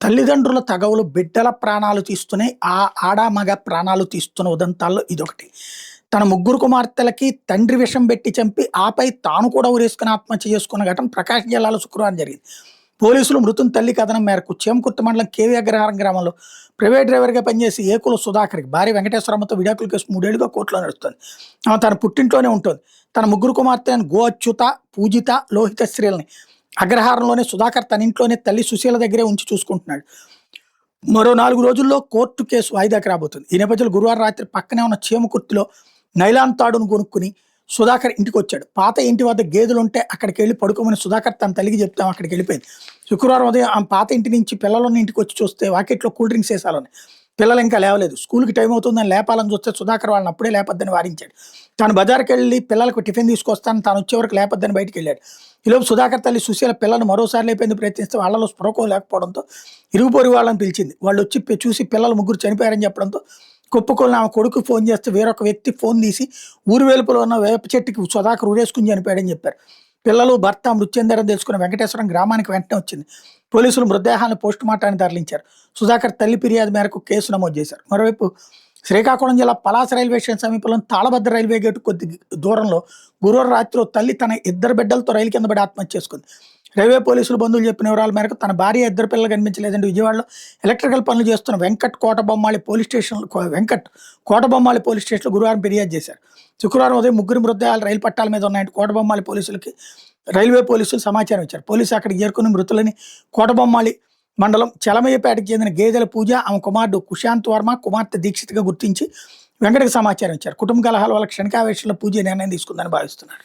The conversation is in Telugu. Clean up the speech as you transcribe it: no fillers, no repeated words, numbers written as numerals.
తల్లిదండ్రుల తగవులు బిడ్డల ప్రాణాలు తీస్తూనే ఆడ మగ ప్రాణాలు తీస్తున్న ఉదంతాల్లో ఇదొకటి. తన ముగ్గురు కుమార్తెలకి తండ్రి విషం పెట్టి చంపి ఆపై తాను కూడా ఉరేసుకుని ఆత్మహత్య చేసుకున్న ఘటన ప్రకాశం జిల్లాలో శుక్రవారం జరిగింది. పోలీసులు మృతుని తల్లి కథనం మేరకు చేమకుర్తి మండలం కేవీ అగ్రహారం గ్రామంలో ప్రైవేట్ డ్రైవర్గా పనిచేసి ఏకుల సుధాకర్కి భార్య వెంకటేశ్వరమ్మతో విడాకుల కేసు 3 ఏళ్లుగా కోర్టులో నడుస్తుంది. ఆమె తన పుట్టింట్లోనే ఉంటుంది. తన ముగ్గురు కుమార్తెను గో అచ్యుత, పూజిత, లోహిత శ్రీలని అగ్రహారంలోనే సుధాకర్ తన ఇంట్లోనే తల్లి సుశీల దగ్గరే ఉంచి చూసుకుంటున్నాడు. మరో 4 రోజుల్లో కోర్టు కేసు వాయిదాకి రాబోతుంది. ఈ నేపథ్యంలో గురువారం రాత్రి పక్కనే ఉన్న చేమకుర్తిలో నైలాన్ తాడును కొనుక్కుని సుధాకర్ ఇంటికి వచ్చాడు. పాత ఇంటి వద్ద గేదెలుంటే అక్కడికి వెళ్ళి పడుకోమని సుధాకర్ తన తల్లికి చెప్తాం అక్కడికి వెళ్ళిపోయింది. శుక్రవారం ఉదయం ఆమె పాత ఇంటి నుంచి పిల్లలని ఇంటికి వచ్చి చూస్తే వాకిట్లో కూల్ డ్రింక్స్ వేసాలని పిల్లలు ఇంకా లేవలేదు. స్కూల్కి టైం అవుతుందని లేపాలని చూస్తే సుధాకర్ వాళ్ళని అప్పుడే లేపొద్దని వారించాడు. తాను బజార్కి వెళ్ళి పిల్లలకు టిఫిన్ తీసుకొస్తాను, తాను వచ్చే వరకు లేపొద్దని బయటికి వెళ్ళాడు. ఈలోపు సుధాకర్ తల్లి సుశీల పిల్లలను మరోసారి లేపేందుకు ప్రయత్నిస్తే వాళ్ళలో స్పృహకం లేకపోవడంతో ఇరుగుపొరి వాళ్ళని పిలిచింది. వాళ్ళు వచ్చి చూసి పిల్లలు ముగ్గురు చనిపోయారని చెప్పడంతో కుప్పకొల్ని ఆమె కొడుకు ఫోన్ చేస్తే వేరొక వ్యక్తి ఫోన్ తీసి ఊరు వెలుపులో ఉన్న వేప చెట్టుకి సుధాకర్ ఊరేసుకుని చనిపోయాడని చెప్పారు. పిల్లలు భర్త మృతి చెందారని తెలుసుకున్న వెంకటేశ్వరం గ్రామానికి వెంటనే వచ్చింది. పోలీసులు మృతదేహాలను పోస్టుమార్టానికి తరలించారు. సుధాకర్ తల్లి ఫిర్యాదు మేరకు కేసు నమోదు చేశారు. మరోవైపు శ్రీకాకుళం జిల్లా పలాస రైల్వే స్టేషన్ సమీపంలో తాళభద్ర రైల్వే గేటు కొద్ది దూరంలో గురువారం రాత్రి తల్లి తన 2 బిడ్డలతో రైలు కింద పడి ఆత్మహత్య చేసుకుంది. రైల్వే పోలీసులు బంధువులు చెప్పిన వివరాల మేరకు తన భార్య 2 పిల్లలు కనిపించలేదంటే విజయవాడలో ఎలక్ట్రికల్ పనులు చేస్తున్న వెంకట్ కోటబొమ్మాళి పోలీస్ స్టేషన్లో గురువారం ఫిర్యాదు చేశారు. శుక్రవారం ఉదయం ముగ్గురు మృతదేహాలు రైలు పట్టాల మీద ఉన్నాయంటే కోటబొమ్మాళి పోలీసులకి రైల్వే పోలీసులు సమాచారం ఇచ్చారు. పోలీసులు అక్కడికి చేరుకుని మృతులని కోటబొమ్మాళి మండలం చలమయ్యపేటకు చెందిన గేదెల పూజ, ఆమె కుమారుడు కుశాంత్ వర్మ, కుమార్తె దీక్షిత్గా గుర్తించి వెంకటకి సమాచారం ఇచ్చారు. కుటుంబ కలహాల వల్ల క్షణికావేశంలో పూజ నిర్ణయం తీసుకుందని భావిస్తున్నారు.